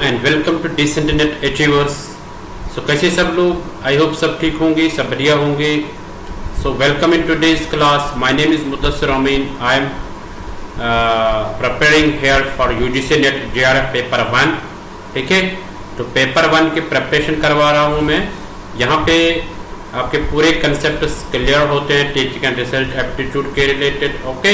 And welcome to decent net achievers. So कैसे सब लोग, आई होप सब ठीक होंगे, सब बढ़िया होंगे। So welcome in today's class. My name is Mudassir Amin. I am preparing here for UGC NET JRF paper 1। ठीक है, तो पेपर 1 के प्रिपरेशन करवा रहा हूँ मैं। यहाँ पे आपके पूरे कंसेप्ट क्लियर होते हैं टीचिंग एंड रिसर्च एप्टीट्यूड के रिलेटेड। ओके,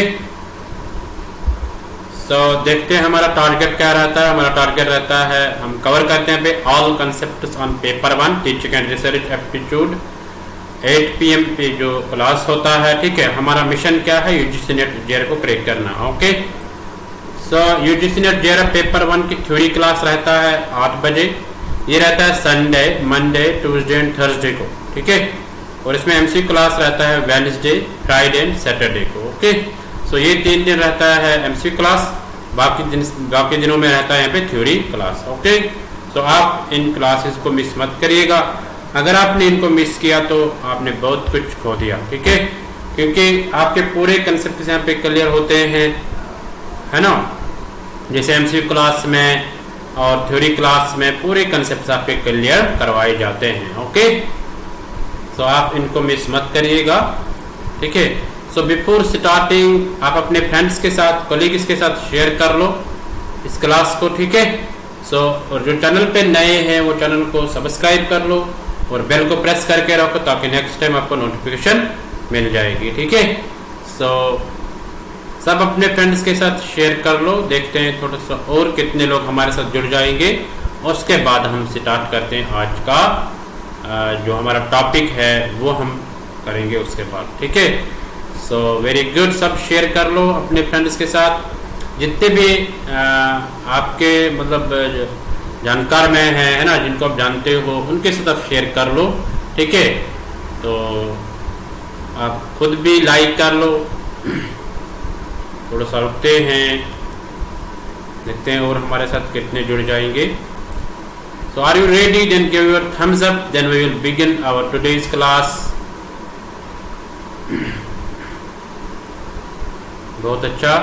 सो देखते हैं हमारा टारगेट क्या रहता है। हमारा टारगेट रहता है, हम कवर करते हैं पे all concepts on paper 1 teaching and research aptitude. 8 PM पे जो क्लास होता है, ठीक है। हमारा मिशन क्या है, यूजीसी नेट जेआरएफ को क्रैक करना। ओके, सो यूजीसी नेट जेआरएफ पेपर 1 की थ्योरी क्लास रहता है 8 बजे। ये रहता है Sunday, Monday, Tuesday and Thursday को, ठीक है। और इसमें एमसी क्लास रहता है वेडनेसडे, फ्राइडे एंड सैटरडे को। ओके, सो ये 3 दिन रहता है एमसी क्लास, बाकी दिनों में रहता है यहाँ पे थ्योरी क्लास। ओके, सो आप इन क्लासेस को मिस मत करिएगा। अगर आपने इनको मिस किया तो आपने बहुत कुछ खो दिया, ठीक है, क्योंकि आपके पूरे कंसेप्ट यहाँ पे क्लियर होते हैं, है ना। जैसे एमसी क्लास में और थ्योरी क्लास में पूरे कंसेप्ट आपके क्लियर करवाए जाते हैं। ओके, सो आप इनको मिस मत करिएगा, ठीक है। सो बिफोर स्टार्टिंग आप अपने फ्रेंड्स के साथ, कोलीग्स के साथ शेयर कर लो इस क्लास को, ठीक है। सो और जो चैनल पे नए हैं वो चैनल को सब्सक्राइब कर लो और बेल को प्रेस करके रखो ताकि नेक्स्ट टाइम आपको नोटिफिकेशन मिल जाएगी, ठीक है। सो सब अपने फ्रेंड्स के साथ शेयर कर लो। देखते हैं थोड़ा सा और कितने लोग हमारे साथ जुड़ जाएंगे। उसके बाद हम स्टार्ट करते हैं आज का जो हमारा टॉपिक है वो हम करेंगे उसके बाद, ठीक है। सो वेरी गुड, सब शेयर कर लो अपने फ्रेंड्स के साथ। जितने भी आपके मतलब जानकार में है ना, जिनको आप जानते हो उनके साथ आप शेयर कर लो, ठीक है। तो आप खुद भी लाइक कर लो। थोड़ा सा रुकते हैं, देखते हैं और हमारे साथ कितने जुड़ जाएंगे। So are you ready? Then give your thumbs up, then we will begin our today's class. बहुत अच्छा।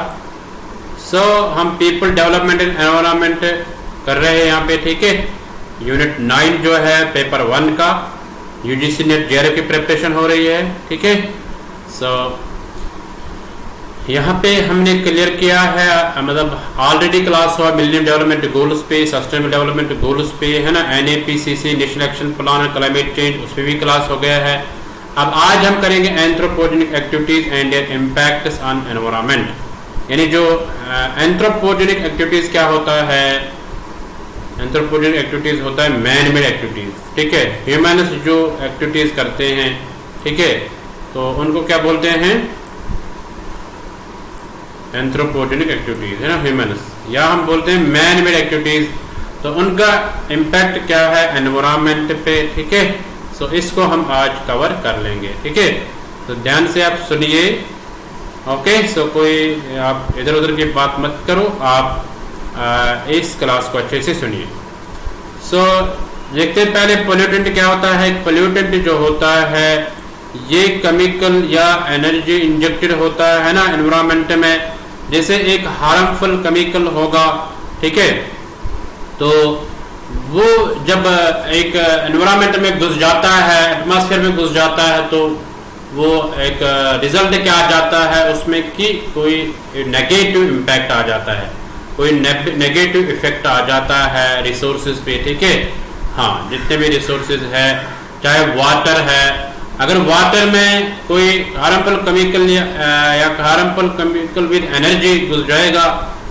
सो हम पीपल डेवलपमेंट एंड एनवायरनमेंट कर रहे हैं यहाँ पे, ठीक है। यूनिट 9 जो है पेपर 1 का यूजीसी नेट जेआरएफ की प्रिपरेशन हो रही है, ठीक है। सो यहाँ पे हमने क्लियर किया है, मतलब ऑलरेडी क्लास हुआ मिलेनियम डेवलपमेंट गोल्स पे, सस्टेनेबल डेवलपमेंट गोल्स पे, है ना। NAPCC नेशनल एक्शन प्लान और क्लाइमेट चेंज, उस पर भी क्लास हो गया है। अब आज हम करेंगे anthropogenic activities and their impacts on environment. यानी जो एंथ्रोपोजेनिक एक्टिविटीज क्या होता है, एंथ्रोपोजेनिक एक्टिविटीज होता है मैन मेड एक्टिविटीज, ठीक है। ह्यूमन्स जो एक्टिविटीज करते हैं, ठीक है, तो उनको क्या बोलते हैं, एंथ्रोपोजेनिक एक्टिविटीज, है ना, ह्यूमन्स। या हम बोलते हैं मैन मेड एक्टिविटीज, तो उनका इम्पैक्ट क्या है एनवायरनमेंट पे, ठीक है। सो इसको हम आज कवर कर लेंगे, ठीक है। तो ध्यान से आप सुनिए, ओके। सो कोई आप इधर उधर की बात मत करो, आप इस क्लास को अच्छे से सुनिए। सो देखते हैं पहले पोल्यूटेंट क्या होता है। पोल्यूटेंट जो होता है ये केमिकल या एनर्जी इंजेक्टेड होता है ना एनवायरनमेंट में। जैसे एक हार्मफुल केमिकल होगा, ठीक है, तो वो जब एक एनवायरनमेंट में घुस जाता है, एटमॉस्फेयर में घुस जाता है, तो वो एक रिजल्ट क्या आ जाता है उसमें कि कोई नेगेटिव इम्पैक्ट आ जाता है, कोई नेगेटिव इफेक्ट आ जाता है रिसोर्सेज पे, ठीक है। हाँ, जितने भी रिसोर्सेज है, चाहे वाटर है, अगर वाटर में कोई हार्मफुल केमिकल या हार्मफुल केमिकल विद एनर्जी घुस जाएगा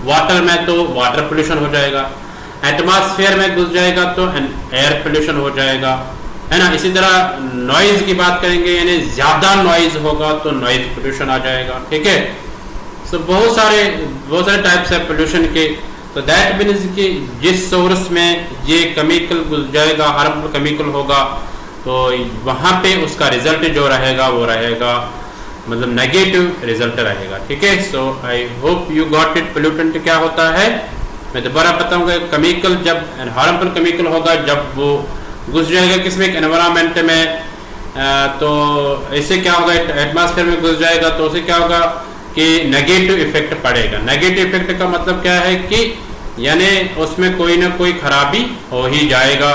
वाटर में, तो वाटर पोल्यूशन हो जाएगा। एटमॉस्फेयर में घुस जाएगा तो एयर पोल्यूशन हो जाएगा, है ना। इसी तरह नॉइज की बात करेंगे, यानी ज्यादा नॉइज होगा तो नॉइज पोल्यूशन आ जाएगा, ठीक है। सो बहुत सारे टाइप्स है पोल्यूशन के। तो दैट मीन्स कि जिस सोर्स में ये केमिकल घुस जाएगा, हार्मफुल केमिकल होगा, तो वहां पे उसका रिजल्ट जो रहेगा वो रहेगा मतलब नेगेटिव रिजल्ट रहेगा, ठीक है। So I hope you got it. Pollutant क्या होता है मैं दोबारा बताऊंगा। केमिकल जब हार्मफुल केमिकल होगा, जब वो घुस जाएगा किसमें, एनवायरनमेंट में, तो इससे क्या होगा, एटमॉस्फेयर में घुस जाएगा तो उससे क्या होगा कि नेगेटिव इफेक्ट पड़ेगा। नेगेटिव इफेक्ट का मतलब क्या है कि यानी उसमें कोई ना कोई खराबी हो ही जाएगा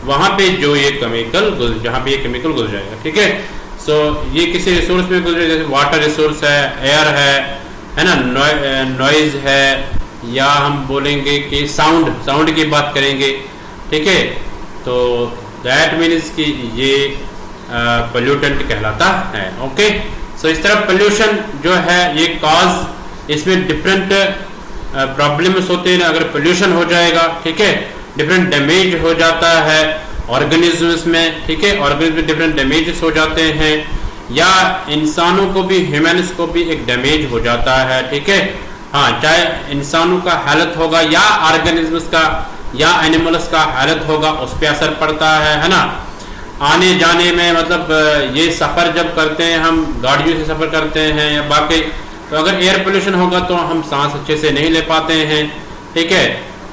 वहां पे जो ये केमिकल जहाँ पे ये केमिकल गुजर जाएगा, ठीक है। सो ये किसी रिसोर्स में गुजरे, जैसे वाटर रिसोर्स है, एयर है ना, नॉइज है, या हम बोलेंगे कि साउंड की बात करेंगे, ठीक है। तो दैट मीन्स कि ये पोल्यूटेंट कहलाता है, ओके। सो इस तरह पोल्यूशन जो है ये कॉज, इसमें डिफरेंट प्रॉब्लम्स होते हैं अगर पोल्यूशन हो जाएगा, ठीक है। डिफरेंट डैमेज हो जाता है ऑर्गेनिजम्स में, ठीक है, ऑर्गेनिज्म में डिफरेंट डैमेजेस हो जाते हैं, या इंसानों को भी, ह्यूमन्स को भी एक डैमेज हो जाता है, ठीक है। हाँ, चाहे इंसानों का हेल्थ होगा या ऑर्गेनिजम्स का या एनिमल्स का हेल्थ होगा, उस पर असर पड़ता है ना। आने जाने में मतलब ये सफ़र जब करते हैं हम, गाड़ियों से सफ़र करते हैं या बाकी, तो अगर एयर पोल्यूशन होगा तो हम सांस अच्छे से नहीं ले पाते हैं, ठीक है।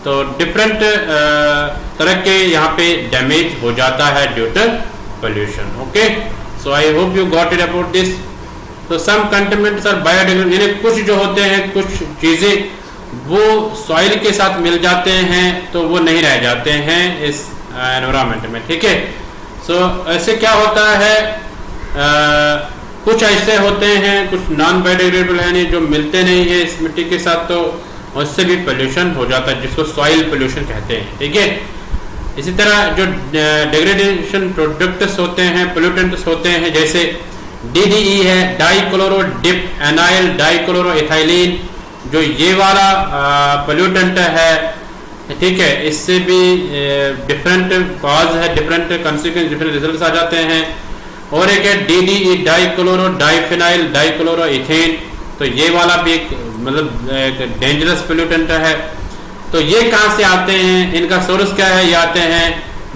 तो डिफरेंट तरह के यहाँ पे डैमेज हो जाता है due to pollution, okay. So I hope you got it about this. तो सम कंटेमिनेंट्स आर बायोडिग्रेडेबल, यानी कुछ जो होते हैं, कुछ चीज़ें वो सॉइल के साथ मिल जाते हैं तो वो नहीं रह जाते हैं इस एनवायरनमेंट में, ठीक है। सो ऐसे क्या होता है, कुछ ऐसे होते हैं, कुछ नॉन बायोडिग्रेडेबल है, जो मिलते नहीं है इस मिट्टी के साथ, तो उससे भी पोल्यूशन हो जाता है, जिसको सॉइल पोल्यूशन कहते हैं, ठीक है। इसी तरह जो डिग्रेडेशन प्रोडक्ट्स होते हैं, पोल्यूटेंट्स होते हैं, जैसे DDE है, डाइक्लोरो डिप एनाइल डाइक्लोरो इथाइलिन, जो ये वाला पोल्यूटेंट है, ठीक है। इससे भी डिफरेंट कॉज है, डिफरेंट कंसिक्वेंस, डिफरेंट रिजल्ट्स आ जाते हैं। और एक है DDE dichloro diphenyl dichloro ethane, तो ये वाला भी एक मतलब एक डेंजरस पोल्यूटेंट है। तो ये कहाँ से आते हैं, इनका सोर्स क्या है, ये आते हैं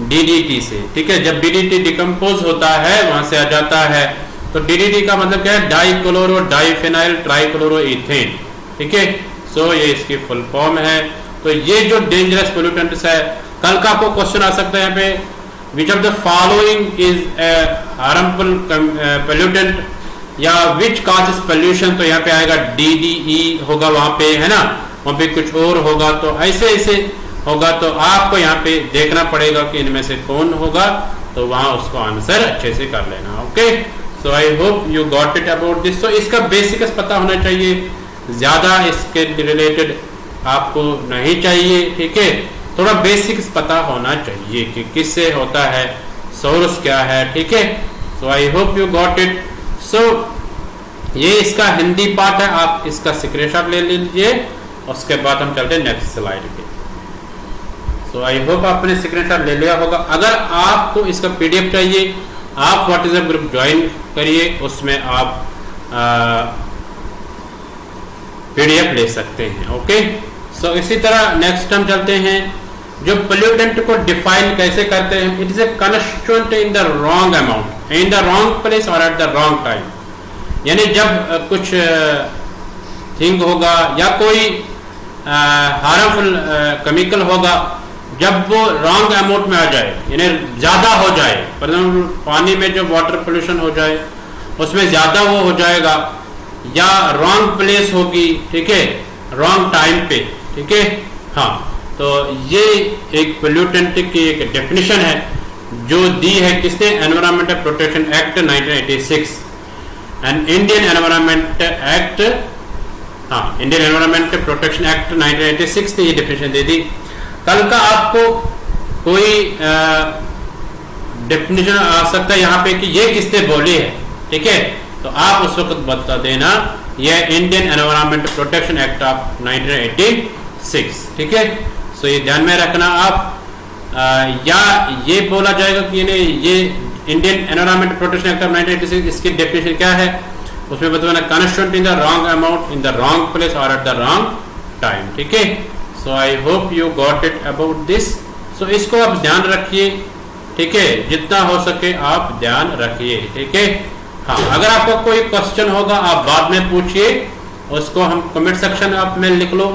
DDT से, ठीक है। जब DDT डिकम्पोज होता है वहां से आ जाता है। तो DDT का मतलब क्या है, डाइक्लोरो डाइफिनाइल ट्राइक्लोरो इथेन, ठीक है। सो ये इसकी फुल फॉर्म है। तो ये जो डेंजरस पोल्यूटेंट्स है, कल का आपको क्वेश्चन आ सकता है यहाँ पे, which of the following is harmful pollutant या विच कॉजेस पोल्यूशन, तो यहाँ पे आएगा DDE होगा वहां पे, है ना, वहां पे कुछ और होगा, तो ऐसे ऐसे होगा। तो आपको यहाँ पे देखना पड़ेगा कि इनमें से कौन होगा, तो वहां उसको आंसर अच्छे से कर लेना, okay. So I hope you got it about this. तो इसका बेसिक्स पता होना चाहिए, ज्यादा इसके रिलेटेड आपको नहीं चाहिए, ठीक है। थोड़ा बेसिक्स पता होना चाहिए कि किससे होता है, सोर्स क्या है, ठीक है। So I hope you got it. So ये इसका हिंदी पार्ट है, आप इसका स्क्रीनशॉट ले लीजिए, उसके बाद हम चलते हैं नेक्स्ट स्लाइड पे। सो आई होप आपने स्क्रीनशॉट ले लिया होगा। अगर आपको इसका PDF चाहिए, आप व्हाट्सएप ग्रुप ज्वाइन करिए, उसमें आप PDF ले सकते हैं, ओके। सो इसी तरह नेक्स्ट हम चलते हैं, जो पोल्यूटेंट को डिफाइन कैसे करते हैं। It is a constituent in the wrong amount, in the wrong place और एट द रॉन्ग टाइम। यानी जब कुछ थिंग होगा या कोई हार्मफुल केमिकल होगा, जब वो रॉन्ग अमाउंट में आ जाए, यानी ज़्यादा हो जाए, फॉर एग्जाम्पल पानी में जो वाटर पोल्यूशन हो जाए उसमें ज़्यादा वो हो जाएगा, या रॉन्ग प्लेस होगी, ठीक है, रॉन्ग टाइम पे, ठीक है। हाँ, तो ये एक पोल्यूटेंट की एक डेफिनेशन है जो दी है किसने, environmental protection act 1986 and Indian environment act, हाँ, इंडियन एनवायरमेंट प्रोटेक्शन एक्ट 1986 ने ये डेफिनेशन दे दी। कल का आपको कोई डेफिनेशन आ सकता है यहाँ पे कि ये किसने बोली है, ठीक है, तो आप उस वक्त बता देना ये Indian environment protection act of 1986, ठीक है। सो ये ध्यान में रखना आप, या ये बोला जाएगा कि ये Indian environment protection act of 1986, इसकी डेफिनेशन क्या है, उसमें बताना constituent in the wrong amount in the wrong place और एट द रॉन्ग टाइम, ठीक है। So I hope you got it about this. So इसको आप ध्यान रखिए, ठीक है, जितना हो सके आप ध्यान रखिए, ठीक है। हाँ, अगर आपको कोई क्वेश्चन होगा आप बाद में पूछिए, उसको हम कमेंट सेक्शन आप में लिख लो,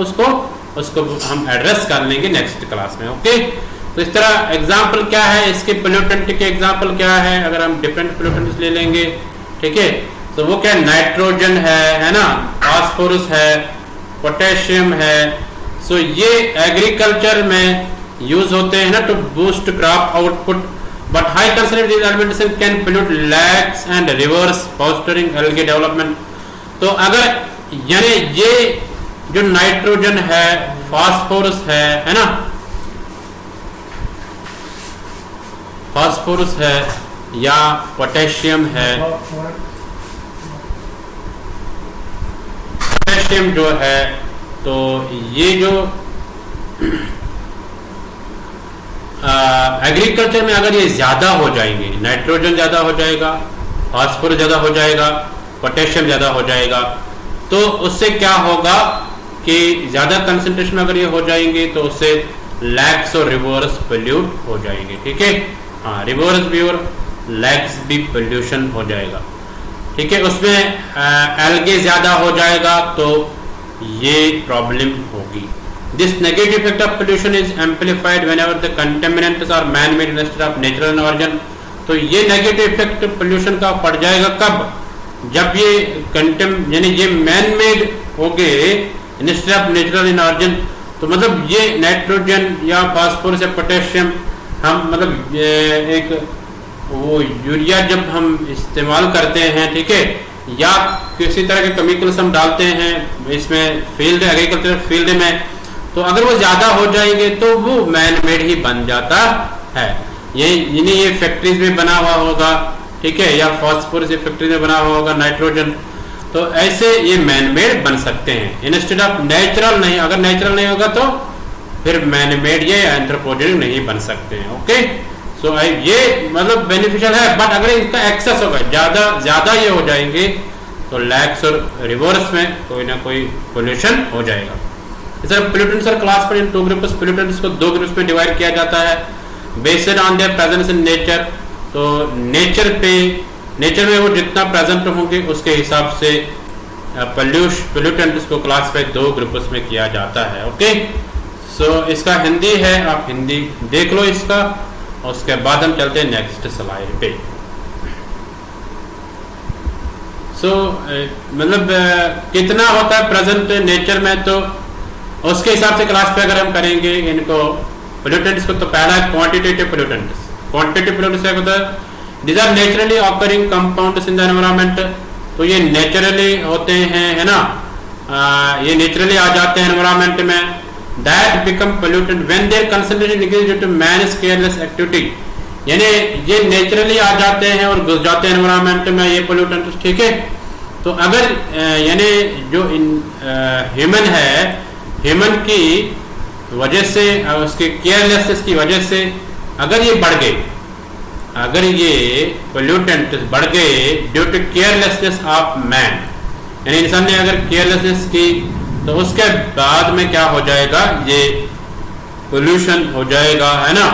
उसको हम एड्रेस कर लेंगे नेक्स्ट क्लास में, ओके। तो इस तरह एग्जाम्पल क्या है इसके, पोल्यूटेंट के एग्जाम्पल क्या है, अगर हम डिफरेंट पोल्यूटेंट्स ले लेंगे, ठीक है, तो वो क्या है, नाइट्रोजन है ना, फास्फोरस है, पोटेशियम है, सो ये एग्रीकल्चर में यूज होते हैं ना to boost crop output, but high concentrated alimentation can pollute lakes and rivers fostering algae development. तो अगर यानी ये जो नाइट्रोजन है, फास्फोरस है ना, फास्फोरस है या पोटेशियम है, पोटेशियम जो है, तो ये जो एग्रीकल्चर में अगर ये ज्यादा हो जाएंगे, नाइट्रोजन ज्यादा हो जाएगा, फास्फोरस ज्यादा हो जाएगा, पोटेशियम ज्यादा हो जाएगा, तो उससे क्या होगा कि ज्यादा कंसंट्रेशन में अगर ये हो जाएंगे तो उससे लैक्स और रिवर्स पोल्यूट हो जाएंगे। ठीक है, हाँ, रिवर्स भी और लैक्स भी पोल्यूशन हो जाएगा। ठीक है, उसमें एल्गे ज्यादा हो जाएगा तो ये प्रॉब्लम होगी। This negative effect of pollution is amplified whenever the contaminants are man-made instead of natural in origin। तो ये नेगेटिव इफेक्ट पोल्यूशन का पड़ जाएगा कब? जब ये यानी ये मैन मेड हो गए instead of natural in origin. तो मतलब ये नाइट्रोजन या फास्फोरस या पोटेशियम हम मतलब एक वो यूरिया जब हम इस्तेमाल करते हैं, ठीक है, या किसी तरह के केमिकल्स हम डालते हैं इसमें फील्ड एग्रीकल्चर फील्ड में, तो अगर वो ज्यादा हो जाएंगे तो वो मैन मेड ही बन जाता है। ये फैक्ट्रीज में बना हुआ होगा, ठीक है, या फास्फोरस फैक्ट्री में बना हुआ होगा नाइट्रोजन, तो ऐसे ये मैन मेड बन सकते हैं इंस्टेड ऑफ नेचुरल नहीं। अगर नेचुरल नहीं होगा तो फिर मैन मेड ये एंथ्रोपोजेनिक नहीं बन सकते हैं। ओके, सो ये मतलब बेनिफिशियल है, बट अगर इसका एक्सेस होगा, ज्यादा ये हो जाएंगे तो लैक्स और रिवर्स में कोई ना कोई पोल्यूशन हो जाएगा। Pollutants are classified in two groups. Pollutants को दो ग्रुप्स में डिवाइड किया जाता है based on their presence in nature. तो नेचर में वो जितना प्रेजेंट होंगे उसके हिसाब से पोल्यूटेंट्स को क्लासिफाई दो ग्रुप्स में किया जाता है। ओके, सो इसका हिंदी है, आप हिंदी देख लो इसका, और उसके बाद हम चलते हैं नेक्स्ट स्लाइड पे। सो मतलब कितना होता है प्रेजेंट नेचर में, तो उसके हिसाब से क्लासिफाई अगर हम करेंगे इनको पोल्यूटेंट्स को, तो पहला है क्वांटिटेटिव पोल्यूटेंट्स। क्वांटिटेटिव पोल्यूटेंट्स क्या होता है? These are naturally occurring compounds in the environment. तो ये नेचुरली होते हैं, है ना, ये नेचुरली आ जाते हैं एनवायरनमेंट में। That become pollutant when their concentration increase due to man's careless activity. यानी ये नेचुरली आ जाते हैं और घुस जाते हैं एनवायरनमेंट में ये पोल्यूटेंट्स। ठीक है, तो अगर यानी जो ह्यूमन है, ह्यूमन की वजह से, उसके केयरलेसनेस की वजह से अगर ये बढ़ गए, अगर ये पोल्यूटेंट बढ़ गए due to carelessness of man, यानी इंसान ने अगर केयरलेसनेस की, तो उसके बाद में क्या हो जाएगा, ये पोल्यूशन हो जाएगा, है ना।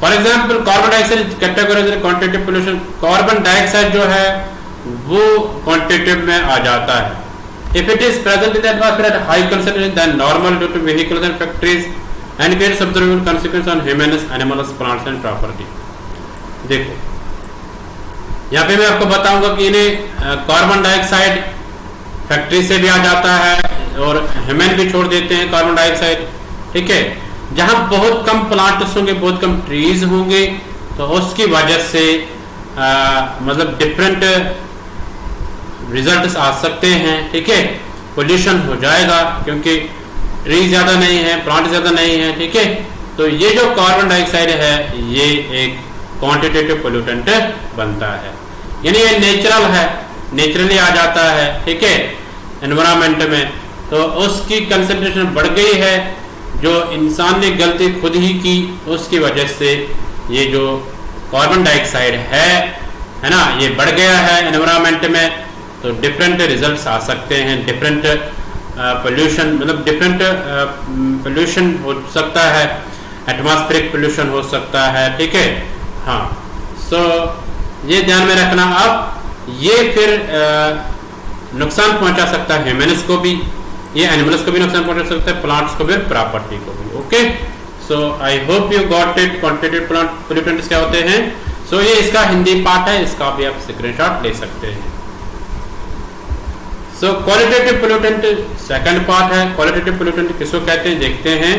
For example carbon dioxide categorised quantitative pollution. Carbon dioxide जो है वो क्वांटिटेटिव में आ जाता है। If it is present in the atmosphere at high concentration than normal due to vehicles and factories and creates observable consequence on humans, animals, plants and property। देखो यहाँ पे मैं आपको बताऊंगा कि इन्हें कार्बन डाइऑक्साइड फैक्ट्री से भी आ जाता है और ह्यूमन भी छोड़ देते हैं कार्बन डाइऑक्साइड। ठीक है, जहां बहुत कम प्लांट्स होंगे, बहुत कम ट्रीज होंगे, तो उसकी वजह से मतलब डिफरेंट रिजल्ट्स आ सकते हैं। ठीक है, पोल्यूशन हो जाएगा क्योंकि ट्री ज्यादा नहीं है, प्लांट ज्यादा नहीं है। ठीक है, तो ये जो कार्बन डाइऑक्साइड है ये एक क्वांटिटेटिव पोल्यूटेंट बनता है, यानी ये नेचुरल है, नेचुरली आ जाता है। ठीक है, एनवायरनमेंट में, तो उसकी कंसंट्रेशन बढ़ गई है, जो इंसान ने गलती खुद ही की, उसकी वजह से ये जो कार्बन डाइऑक्साइड है ना, ये बढ़ गया है एनवायरनमेंट में। तो डिफरेंट रिजल्ट्स आ सकते हैं, डिफरेंट पोल्यूशन, मतलब डिफरेंट पोल्यूशन हो सकता है, एटमॉस्फेरिक पोल्यूशन हो सकता है। ठीक है, हाँ, सो ये ध्यान में रखना आप। ये फिर नुकसान पहुंचा सकता है ह्यूमन्स को भी, ये एनिमल्स को भी नुकसान पहुंचा सकता है, प्लांट्स को भी, प्रॉपर्टी को भी। Okay, so I hope you got it. Quantitative pollutants क्या होते हैं? सो ये इसका हिंदी पार्ट है, इसका भी आप स्क्रीनशॉट ले सकते हैं। So qualitative pollutant second part है। क्वालिटेटिव पोल्यूटेंट किसको कहते हैं देखते हैं।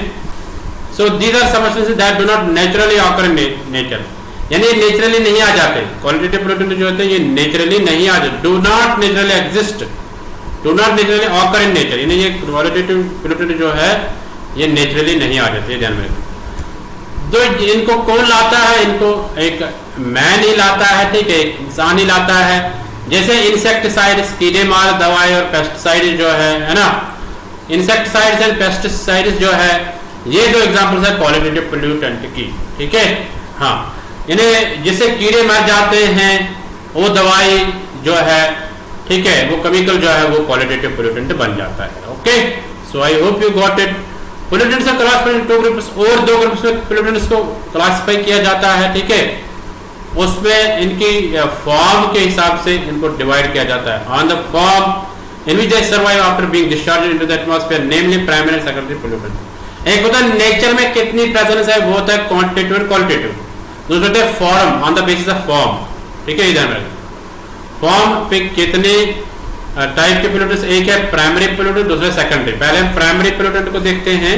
So these are substances that do not naturally occur in nature, यानी नेचुरली नहीं आ जाते। क्वालिटेटिव पोल्यूटेंट जो होते हैं ये नेचुरली नहीं आ जाते, do not naturally exist, do not naturally occur in nature, यानी ये क्वालिटेटिव पोल्यूटेंट जो है ये नेचुरली नहीं आ जाते, ध्यान में। तो इनको कौन लाता है, इनको एक मैन ही लाता है, ठीक है, एक इंसान ही लाता है। जैसे इंसेक्टिसाइड्स, कीड़े मार दवाई, और पेस्टिसाइड जो है ना, इंसेक्टिसाइड्स एंड पेस्टिसाइड्स जो है ये दो एग्जांपल्स है क्वालिटेटिव पोल्यूटेंट की, ठीक है। हाँ, यानी जिससे कीड़े मर जाते हैं वो दवाई जो है, ठीक है, वो केमिकल जो है वो क्वालिटेटिव पोल्यूटेंट बन जाता है। Okay, so I hope you got it. Pollutants का क्लासिफाइड इन 2 ग्रुप्स, और 2 ग्रुप्स में पोल्यूटेंट्स को क्लासिफाई किया जाता है, ठीक है। उसमें इनकी फॉर्म के हिसाब से इनको डिवाइड किया जाता है on the form in which they survive after being discharged into the atmosphere, namely primary and secondary pollutant. एक होता है नेचर में कितनी प्रेजेंस है, वो होता है क्वांटिटेटिव एंड क्वालिटेटिव। दूसरा होता है form, on the basis of form, ठीक है, इधर में फॉर्म पे कितने टाइप के पोल्यूटेंट्स, एक है प्राइमरी पोल्यूटेंट, दूसरा सेकेंडरी। पहले हम प्राइमरी पोल्यूटेंट को देखते हैं।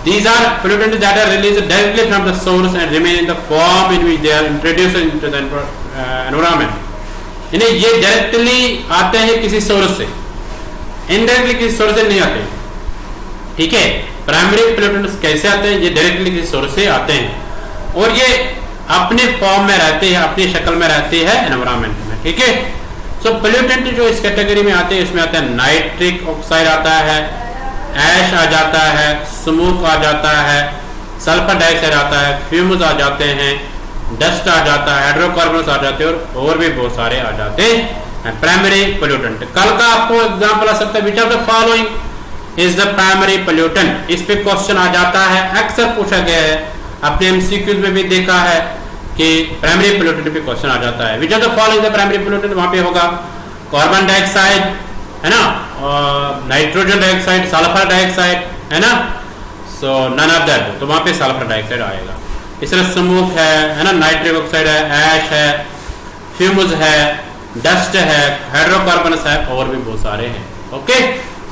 These are pollutants that are released directly from the source and remain in the form in which they are introduced into the environment. यानी ये डायरेक्टली आते हैं किसी सोर्स से, इनडायरेक्टली किसी सोर्स से नहीं आते, ठीक है। प्राइमरी पोल्यूटेंट्स कैसे आते हैं, ये डायरेक्टली किसी सोर्स से आते हैं और ये अपने फॉर्म में रहते हैं, अपनी शक्ल में रहती है एनवायरमेंट में, ठीक है। सो पोल्यूटेंट जो इस कैटेगरी में आते हैं, इसमें आता है नाइट्रिक ऑक्साइड आता है, ऐश आ जाता है, स्मोक आ जाता है, सल्फर डाइऑक्साइड आता है, फ्यूम्स आ जाते हैं, डस्ट आ जाता है, हाइड्रोकार्बन्स आ जाते हैं और भी बहुत सारे आ जाते हैं प्राइमरी पोल्यूटेंट। कल का आपको एग्जांपल आ सकता है, which of the following is the primary pollutant. इस पे क्वेश्चन आ जाता है, अक्सर पूछा गया है, अपने एमसीक्यूज में भी देखा है कि प्राइमरी पोल्यूटेंट पे क्वेश्चन आ जाता है। Which of the following the primary pollutant, वहां पे होगा कार्बन डाइऑक्साइड, है ना, नाइट्रोजन डाइऑक्साइड, सल्फर डाइऑक्साइड, है ना। सो नन ऑफ दैट, तो वहां पे सल्फर डाइऑक्साइड आएगा। इस तरह स्मोक है ना, नाइट्रिक ऑक्साइड है, ऐश है, फ्यूम्स है, डस्ट है, हाइड्रोकार्बन्स है और भी बहुत सारे हैं। ओके,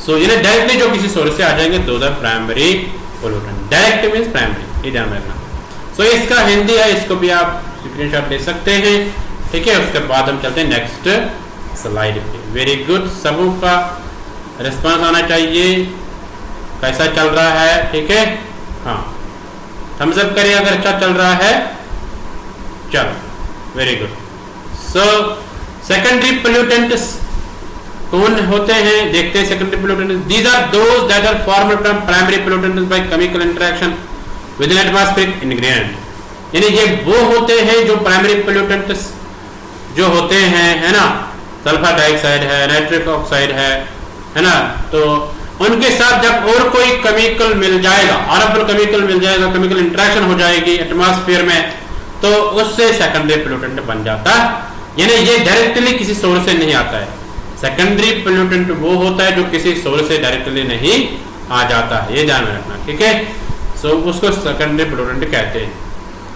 सो ये डायरेक्टली जो किसी सोर्स से आ जाएंगे, दो primary pollutant. Direct means primary, ये ध्यान रखना। सो इसका हिंदी है, इसको भी आप स्क्रीनशॉट ले सकते हैं, ठीक है। उसके बाद हम चलते हैं नेक्स्ट स्लाइड पे। वेरी गुड, सबों का रिस्पांस आना चाहिए, कैसा चल रहा है, ठीक है। हाँ, थम्स अप करिए अगर अच्छा चल रहा है। चलो, very good. So secondary pollutants कौन होते हैं, देखते हैं। Secondary pollutants, these are those that are formed from primary pollutants by chemical interaction with an atmospheric ingredient. यानी ये वो होते हैं जो प्राइमरी पोल्यूटेंट्स जो होते हैं, है ना, सल्फर डाइऑक्साइड है, नाइट्रिक ऑक्साइड है ना, तो उनके साथ जब और कोई केमिकल मिल जाएगा, ऑर्गेनिक केमिकल मिल जाएगा, केमिकल इंटरेक्शन हो जाएगी एटमॉस्फेयर में, तो उससे सेकेंडरी पोल्यूटेंट बन जाता है। यानी ये डायरेक्टली किसी सोर्स से नहीं आता है। सेकेंडरी पोल्यूटेंट वो होता है जो किसी सोर्स से डायरेक्टली नहीं आ जाता है, ये ध्यान में रखना, ठीक है। सो उसको सेकेंडरी पोल्यूटेंट कहते हैं।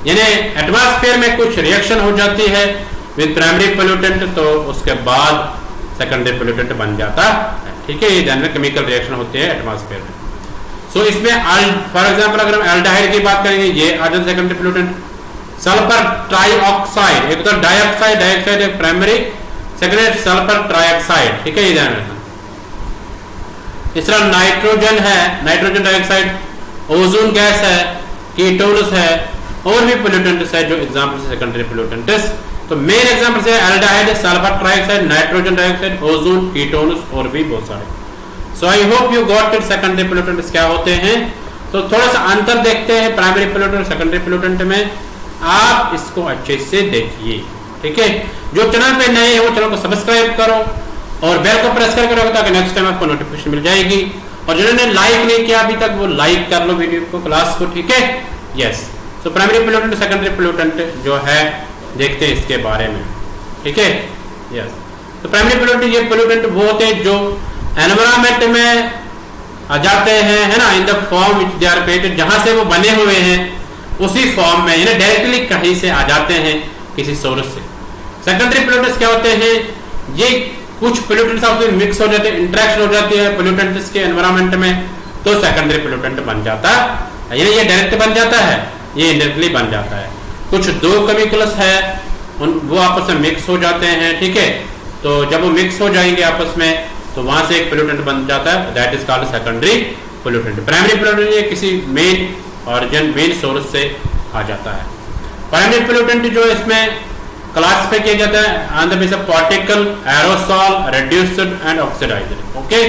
यानी एटमॉस्फेयर में कुछ रिएक्शन हो जाती है विद प्राइमरी पोल्यूटेंट, तो उसके बाद सेकेंडरी पोल्यूटेंट बन जाता है, ठीक है। ये ध्यान में केमिकल रिएक्शन होती है एटमॉस्फेयर में। सो इसमें फॉर एग्जांपल अगर हम एल्डिहाइड की बात करेंगे, ये आ जाता है सेकेंडरी पोल्यूटेंट। सल्फर ट्राइऑक्साइड, एक तो डाइऑक्साइड, डाइऑक्साइड एक प्राइमरी, सेकेंडरी सल्फर ट्राइऑक्साइड, ठीक है, ये ध्यान रखना। इस तरह नाइट्रोजन है, नाइट्रोजन डाइऑक्साइड, ओजोन गैस है, कीटोन्स है और भी पोल्यूटेंट्स है जो एग्जांपल से सेकेंडरी पोल्यूटेंट्स। तो मेन एग्जांपल से aldehyde, sulphur trioxide, nitrogen dioxide, ozone, ketones और भी बहुत सारे। So I hope you got it. Secondary pollutants क्या होते हैं, तो थोड़ा सा अंतर देखते हैं प्राइमरी पोल्यूटेंट और सेकेंडरी पोल्यूटेंट में। आप इसको अच्छे से देखिए, ठीक है। जो चैनल पे नए हैं वो चैनल को सब्सक्राइब करो और बेल को प्रेस करके रखो ताकि नेक्स्ट टाइम आपको नोटिफिकेशन मिल जाएगी। और जिन्होंने लाइक नहीं किया अभी तक वो लाइक कर लो वीडियो को, क्लास को, ठीक है। यस, तो प्राइमरी पोल्यूटेंट, सेकेंडरी पोल्यूटेंट जो है देखते हैं इसके बारे में, ठीक है। यस, तो प्राइमरी पोल्यूटेंट ये पोल्यूटेंट वो होते हैं जो एनवायरमेंट में आ जाते हैं, है ना, in the form which they are created, जहां से वो बने हुए हैं उसी फॉर्म में, यानी डायरेक्टली कहीं से आ जाते हैं किसी सोर्स से। सेकेंडरी पोल्यूटेंट्स क्या होते हैं, ये कुछ पोल्यूटेंट्स आपस में मिक्स हो जाते हैं, इंटरेक्शन हो जाती है पोल्यूटेंट्स के एनवायरमेंट में, तो सेकेंडरी पोल्यूटेंट बन जाता है। ये डायरेक्ट बन जाता है, ये इनडायरेक्टली बन जाता है। कुछ दो केमिकल्स है वो आपस में मिक्स हो जाते हैं, ठीक है, तो जब वो मिक्स हो जाएंगे आपस में तो वहां से एक पोल्यूटेंट बन जाता है, that is called secondary pollutant. Primary pollutant ये किसी मेन ऑरिजिन मेन सोर्स से आ जाता है। प्राइमरी पोल्यूटेंट जो इसमें क्लासिफाई किया जाता है on the base of particle, aerosol, reduced and oxidised. Okay,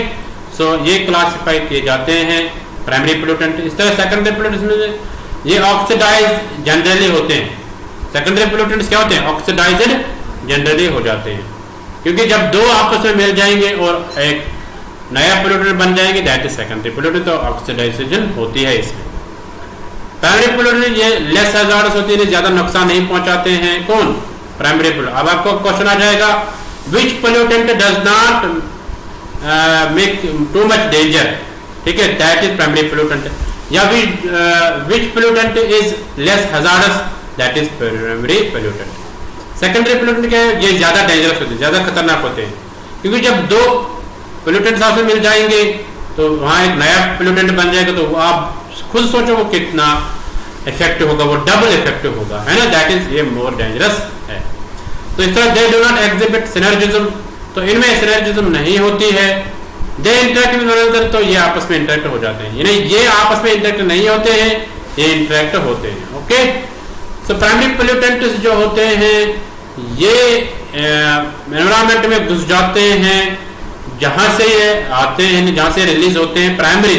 so ये क्लासिफाई किए जाते हैं प्राइमरी पोल्यूटेंट। इस तरह सेकेंडरी पोल्यूटेंट्स में ये ऑक्सीडाइज जनरली होते हैं। सेकेंडरी पोल्यूटेंट्स क्या होते हैं? ऑक्सीडाइज्ड जनरली हो जाते हैं, क्योंकि जब दो आपस में मिल जाएंगे और एक नया पोल्यूटेंट बन जाएंगे दैट इज सेकेंडरी पोल्यूटेंट, तो ऑक्सीडाइजेशन होती है इसमें। प्राइमरी पोल्यूटेंट ये लेस हैजार्डस होती है, ज्यादा नुकसान नहीं पहुंचाते हैं। कौन? Primary pollutant. अब आपको क्वेश्चन आ जाएगा which pollutant does not make too much danger, ठीक है, दैट इज प्राइमरी पोल्यूटेंट। या which pollutant is less hazardous, that is primary pollutant. Secondary pollutant क्या है? ये ज्यादा डेंजरस होते हैं, ज्यादा खतरनाक होते हैं, क्योंकि जब दो पोल्यूटेंट्स आपस में मिल जाएंगे तो वहां एक नया पोल्यूटेंट बन जाएगा, तो आप खुद सोचो वो कितना इफेक्टिव होगा, वो डबल इफेक्टिव होगा, है ना, दैट इज ये मोर डेंजरस है। तो इस तरह they do not exhibit synergism, तो इनमें सिनर्जिज्म नहीं होती है। They interact with one another, तो ये आपस में इंटरेक्ट हो जाते हैं, यानी ये आपस में इंटरेक्ट नहीं होते हैं, ये इंटरेक्ट होते हैं। ओके, सो प्राइमरी पोल्यूटेंट्स जो होते हैं ये एनवायरमेंट में घुस जाते हैं, जहां से ये आते हैं, जहां से रिलीज होते हैं प्राइमरी,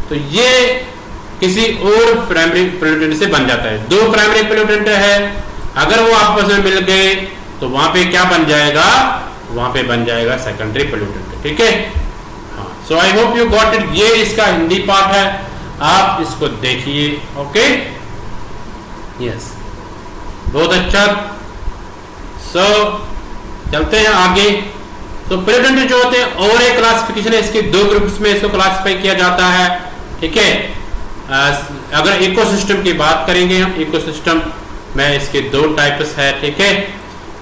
तो ये किसी और प्राइमरी पोल्यूटेंट से बन जाता है। दो प्राइमरी पोल्यूटेंट है, अगर वो आपस में मिल गए तो वहां पे क्या बन जाएगा? वहां पे बन जाएगा सेकेंडरी पोल्यूटेंट, ठीक है। हाँ, so I hope you got it. ये इसका हिंदी पार्ट है, आप इसको देखिए। ओके, यस, बहुत अच्छा। सो चलते हैं आगे। तो पोल्यूटेंट जो होते हैं और एक क्लासिफिकेशन है, इसके दो ग्रुप्स में इसको क्लासिफाई किया जाता है, ठीक है। अगर इकोसिस्टम की बात करेंगे हम, इकोसिस्टम में इसके दो टाइप्स है, ठीक है।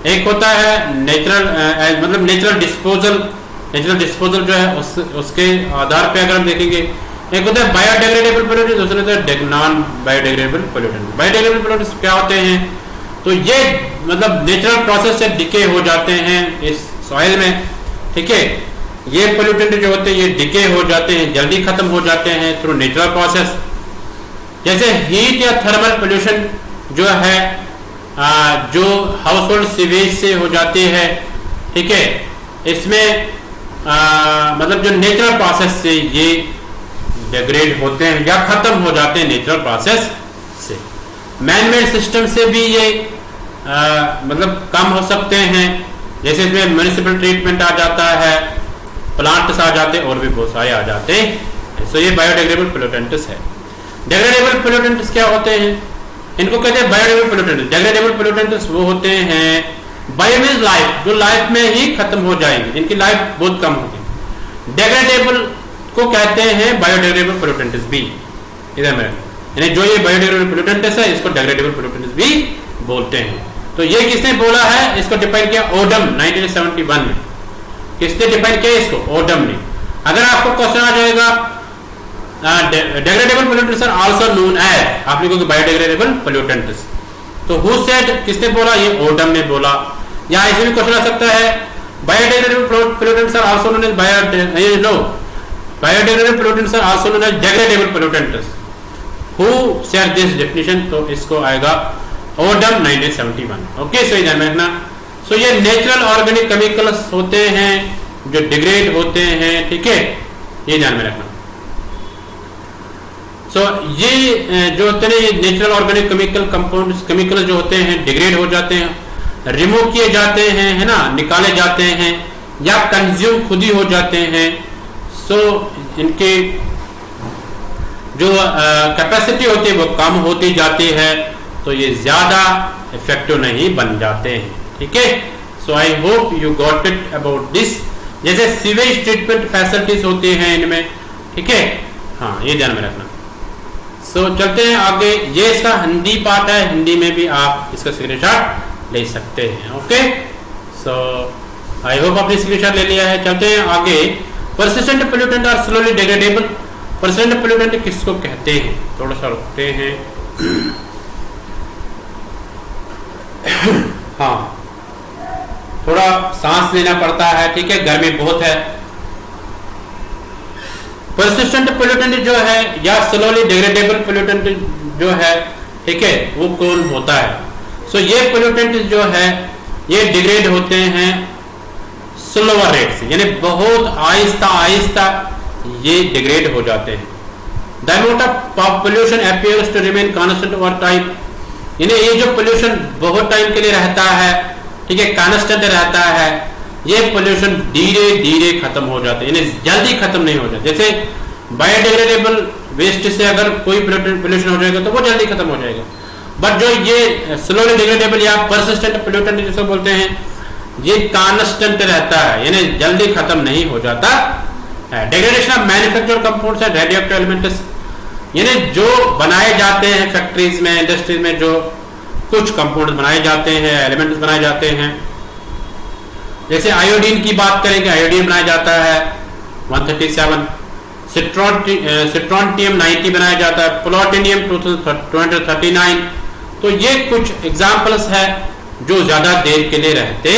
एक होता है नेचुरल मतलब नेचुरल डिस्पोजल। नेचुरल डिस्पोजल जो है उसके आधार पे अगर हम देखेंगे, एक होता है बायोडिग्रेडेबल पोल्यूटेंट, दूसरा होता है non biodegradable pollutant. Biodegradable pollutant क्या होते हैं? तो ये मतलब नेचुरल प्रोसेस से डिके हो जाते हैं इस सॉइल में, ठीक है। ये पोल्यूटेंट जो होते हैं ये डिके हो जाते हैं, जल्दी खत्म हो जाते हैं थ्रू नेचुरल प्रोसेस। जैसे हीट या थर्मल पोल्यूशन जो है जो हाउस होल्ड सीवेज से हो जाती है, ठीक है, इसमें मतलब जो नेचुरल प्रोसेस से ये डिग्रेड होते हैं या खत्म हो जाते हैं नेचुरल प्रोसेस से। मैन मेड सिस्टम से भी ये मतलब कम हो सकते हैं, जैसे इसमें म्युनिसिपल ट्रीटमेंट आ जाता है, प्लांट्स आ जाते हैं और भी बहुत सारे आ जाते हैं। सो ये बायोडिग्रेडेबल पोल्यूटेंट्स है। डिग्रेडेबल पोल्यूटेंट्स क्या होते हैं? इनको कहते हैं बायोडिग्रेडेबल पोल्यूटेंट्स। डिग्रेडेबल पोल्यूटेंट्स वो होते हैं बायो मींस लाइफ, जो लाइफ में ही खत्म हो जाएंगे, जिनकी लाइफ बहुत कम होगी। डिग्रेडेबल को कहते हैं बायोडिग्रेडेबल पोल्यूटेंट्स भी, इधर में, यानी जो ये बायोडिग्रेडेबल पोल्यूटेंट्स है इसको डिग्रेडेबल पोल्यूटेंट्स भी बोलते हैं। तो ये किसने बोला है? इसको डिफाइन किया ओडम 1971 में। किसने डिफाइन किया इसको? ओडम ने। अगर आपको क्वेश्चन आ जाएगा degradable pollutants are also known as, आप लिखोगे बायोडिग्रेडेबल पोल्यूटेंट्स, तो हु सेड, किसने बोला? ये ओडम ने बोला। या ऐसे भी क्वेश्चन आ सकता है biodegradable pollutants are also known as biodegradable pollutants are also known as degradable pollutants, who said this definition? तो इसको आएगा ओडम 1971। ओके, सो ध्यान में रखना। सो ये नेचुरल ऑर्गेनिक केमिकल्स होते हैं जो डिग्रेड होते हैं, ठीक है, ये ध्यान में रखना। सो ये जो होते हैं natural organic chemical compounds, chemical जो होते हैं डिग्रेड हो जाते हैं, रिमूव किए जाते हैं, है ना, निकाले जाते हैं या कंज्यूम खुद ही हो जाते हैं। सो इनके जो कैपेसिटी होती है वो कम होती जाती है, तो ये ज्यादा इफेक्टिव नहीं बन जाते हैं, ठीक है। So I hope you got it about this. जैसे सीवेज ट्रीटमेंट फैसिलिटीज होती हैं इनमें, ठीक है, हाँ, ये ध्यान में रखना। सो चलते हैं आगे। ये इसका हिंदी पार्ट है, हिंदी में भी आप इसका स्क्रीनशॉट ले सकते हैं। ओके, सो आई होप आपने स्क्रीनशॉट ले लिया है। चलते हैं आगे। परसिस्टेंट पोल्यूटेंट और स्लोली डिग्रेडेबल। परसिस्टेंट पोल्यूटेंट किसको कहते हैं, थोड़ा सा रुकते हैं। हाँ, थोड़ा सांस लेना पड़ता है, ठीक है, गर्मी बहुत है। परसिस्टेंट पोल्यूटेंट जो है या स्लोली डिग्रेडेबल पोल्यूटेंट जो है, ठीक है, वो कौन होता है? सो ये पोल्यूटेंट जो है ये डिग्रेड होते हैं स्लोअर रेट से, यानी बहुत आहिस्ता आहिस्ता ये डिग्रेड हो जाते हैं। The amount of pollution appears to remain constant over time, यानी ये जो पोल्यूशन बहुत टाइम के लिए रहता है, ठीक है, कांस्टेंट रहता है, ये पोल्यूशन धीरे धीरे खत्म हो जाते हैं, यानी जल्दी खत्म नहीं हो जाते। जैसे बायोडिग्रेडेबल वेस्ट से अगर कोई पोल्यूशन हो जाएगा तो वो जल्दी खत्म हो जाएगा, बट जो ये स्लोली डिग्रेडेबल या परसिस्टेंट पोल्यूटेंट जिसको बोलते हैं, ये कांस्टेंट रहता है, यानी जल्दी खत्म नहीं हो जाता है। Degradation of manufactured compounds and radioactive elements, यानी जो बनाए जाते हैं फैक्ट्रीज में, इंडस्ट्रीज में, जो कुछ कंपाउंड्स बनाए जाते हैं, एलिमेंट्स बनाए जाते हैं। जैसे आयोडीन की बात करेंगे, आयोडीन बनाया जाता है 137, सिट्रॉन्टियम 90 बनाया जाता है, प्लूटोनियम 239। तो ये कुछ एग्जांपल्स है जो ज्यादा देर के लिए रहते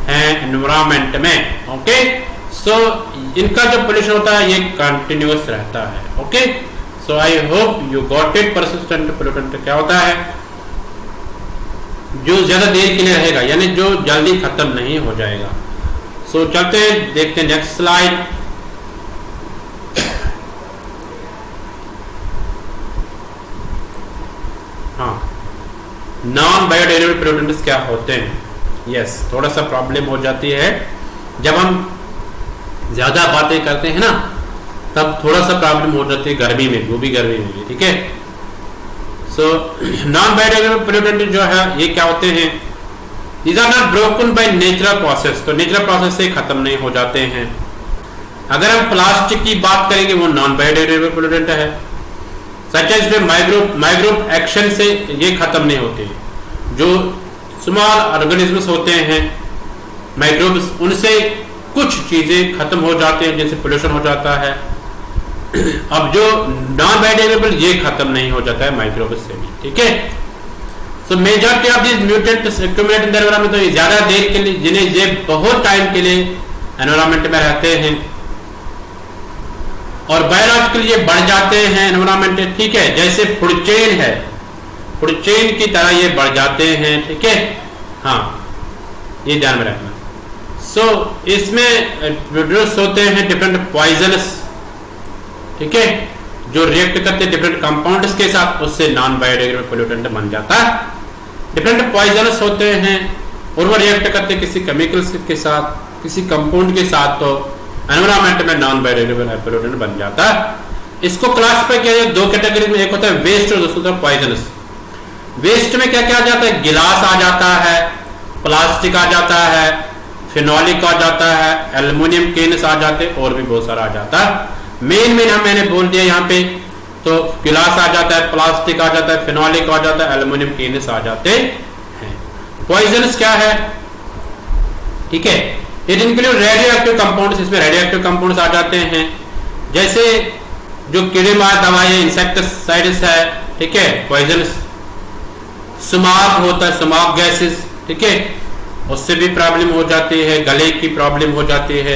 हैं एनवायरमेंट में। ओके, सो इनका जो पोल्यूशन होता है ये कंटिन्यूअस रहता है। Okay, so I hope you got it. Persistent pollutant क्या होता है? जो ज्यादा देर के लिए रहेगा, यानी जो जल्दी खत्म नहीं हो जाएगा। सो चलते हैं, देखते हैं नेक्स्ट स्लाइड। हाँ, नॉन बायोडिग्रेडेबल पोल्यूटेंट्स क्या होते हैं? यस, थोड़ा सा प्रॉब्लम हो जाती है जब हम ज्यादा बातें करते हैं ना, तब थोड़ा सा प्रॉब्लम हो जाती है गर्मी में, वो भी गर्मी में भी, ठीक है। सो नॉन बायोडिग्रेडेबल पोल्यूटेंट जो है ये क्या होते हैं? These are not broken by natural process, तो नेचुरल प्रोसेस से खत्म नहीं हो जाते हैं। अगर हम प्लास्टिक की बात करेंगे वो नॉन बायोडिग्रेडेबल पोल्यूटेंट है। सच एज माइक्रोब एक्शन से ये खत्म नहीं होते। जो स्मॉल ऑर्गेनिजम्स होते हैं, माइक्रोब्स, उनसे कुछ चीजें खत्म हो जाते हैं, जैसे पोल्यूशन हो जाता है। अब जो नॉन बायोडिग्रेडेबल ये खत्म नहीं हो जाता है माइक्रोब्स से भी, ठीक है। सो majority of this mutants accumulate in the environment, तो ये ज्यादा देर के लिए, जिन्हें ये बहुत टाइम के लिए एनवायरनमेंट में रहते हैं, और बायोलॉजिकली ये बढ़ जाते हैं एनवायरनमेंट, ठीक है। जैसे फूड चेन है, फूड चेन की तरह ये बढ़ जाते हैं, ठीक है। हाँ, ये ध्यान में रखना। सो इसमें प्रोड्यूस होते हैं डिफरेंट पॉइजनस, ठीक है, जो रिएक्ट करते हैं डिफरेंट कंपाउंड्स के साथ, उससे नॉन बायोडिग्रेडेबल पोल्यूटेंट बन जाता है। डिफरेंट पॉइजनस होते हैं और वो रिएक्ट करते हैं किसी केमिकल्स के साथ, किसी कंपाउंड के साथ, तो एनवायरनमेंट में नॉन बायोडिग्रेडेबल पोल्यूटेंट बन जाता है। इसको क्लासिफाई किया जाए दो कैटेगरी में, एक होता है वेस्ट और दूसरा होता है पॉइजनस। वेस्ट में क्या क्या आ जाता है? गिलास आ जाता है, प्लास्टिक आ जाता है, फिनोलिक आ जाता है, एल्युमिनियम केन्स आ जाते हैं, और भी बहुत सारा आ जाता है। मेन मैंने बोल दिया यहाँ पे, तो गिलास आ जाता है, प्लास्टिक आ जाता है, फिनोलिक आ जाता है, एल्युमिनियम केन्स आ जाते हैं। पॉइजनस क्या है? ठीक है, it include radio active compounds, इसमें रेडियो एक्टिव कंपाउंड्स आ जाते हैं, जैसे जो कीड़े मार दवाई, इंसेक्टिसाइड्स है, ठीक है, पॉइजनस। स्मॉग होता है, स्मॉग गैसेस, ठीक है, उससे भी प्रॉब्लम हो जाती है, गले की प्रॉब्लम हो जाती है।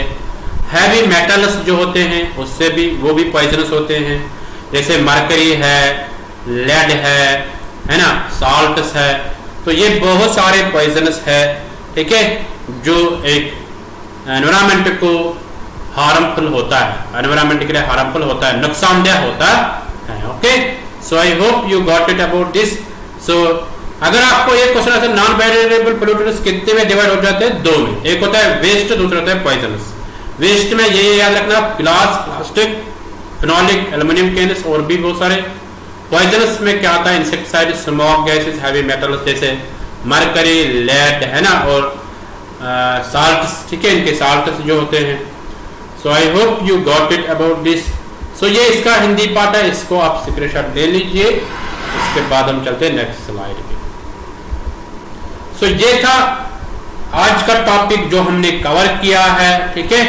हैवी मेटल्स जो होते हैं उससे भी, वो भी पॉइजनस होते हैं, जैसे मरकरी है, लेड है ना, साल्ट्स है, तो ये बहुत सारे पॉइजनस है, ठीक है, जो एक एनवायरनमेंट को हार्मफुल होता है, एनवायरनमेंट के लिए हार्मफुल होता है, नुकसानदेह होता है। Okay, so I hope you got it about this. So अगर आपको एक क्वेश्चन है, नॉन बायोडिग्रेडेबल पोल्यूटेंट्स कितने में डिवाइड हो जाते हैं? दो में, एक होता है वेस्ट, दूसरा होता है पॉइजनस। वेस्ट में ये याद रखना, glass, plastic, phenolic, aluminium cans, और भी बहुत सारे। पॉइजनस में क्या आता है? Insecticide, smoke gases, heavy metals जैसे मरकरी, लेड है ना, और साल्ट्स, ठीक है, इनके साल्ट्स जो होते हैं। So I hope you got it about this. So ये इसका हिंदी पार्ट है, इसको आप स्क्रीनशॉट ले लीजिए। इसके बाद हम चलते हैं नेक्स्ट स्लाइड पे। सो ये था आज का टॉपिक जो हमने कवर किया है, ठीक है,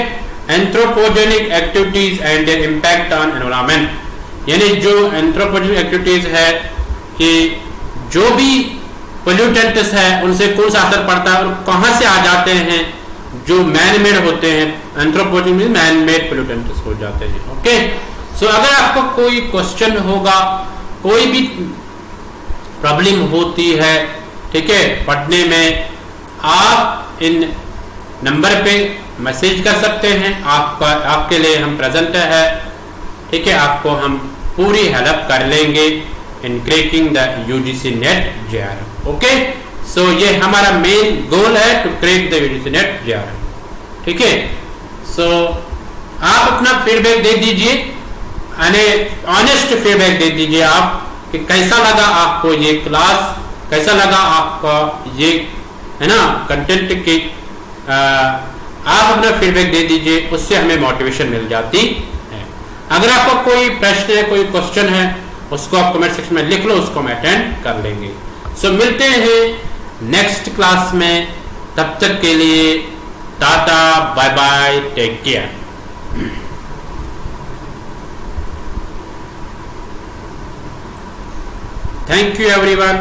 anthropogenic activities and there impact on environment, यानी जो एंथ्रोपोजेनिक एक्टिविटीज है कि जो भी पोल्यूटेंट्स है उनसे कौन सा असर पड़ता है और कहां से आ जाते हैं, जो मैन मेड होते हैं, एंथ्रोपोजेनिक मैन मेड पोल्यूटेंट्स हो जाते हैं। ओके, सो अगर आपको कोई क्वेश्चन होगा, कोई भी प्रॉब्लम होती है, ठीक है, पढ़ने में, आप इन नंबर पे मैसेज कर सकते हैं। आपके लिए हम प्रेजेंट है, ठीक है, आपको हम पूरी हेल्प कर लेंगे in cracking the UGC NET JRF. Okay, so ये हमारा मेन गोल है, to crack the UGC NET JRF, ठीक है। सो आप अपना फीडबैक दे दीजिए, ऑनेस्ट फीडबैक दे दीजिए आप कि कैसा लगा आपको ये क्लास, कैसा लगा आपका ये, है ना, कंटेंट की आप अपना फीडबैक दे दीजिए, उससे हमें मोटिवेशन मिल जाती है। अगर आपको कोई प्रश्न है, कोई क्वेश्चन है, उसको आप कमेंट सेक्शन में लिख लो, उसको हम अटेंड कर लेंगे। सो मिलते हैं नेक्स्ट क्लास में, तब तक के लिए टाटा, bye bye, take care. Thank you everyone.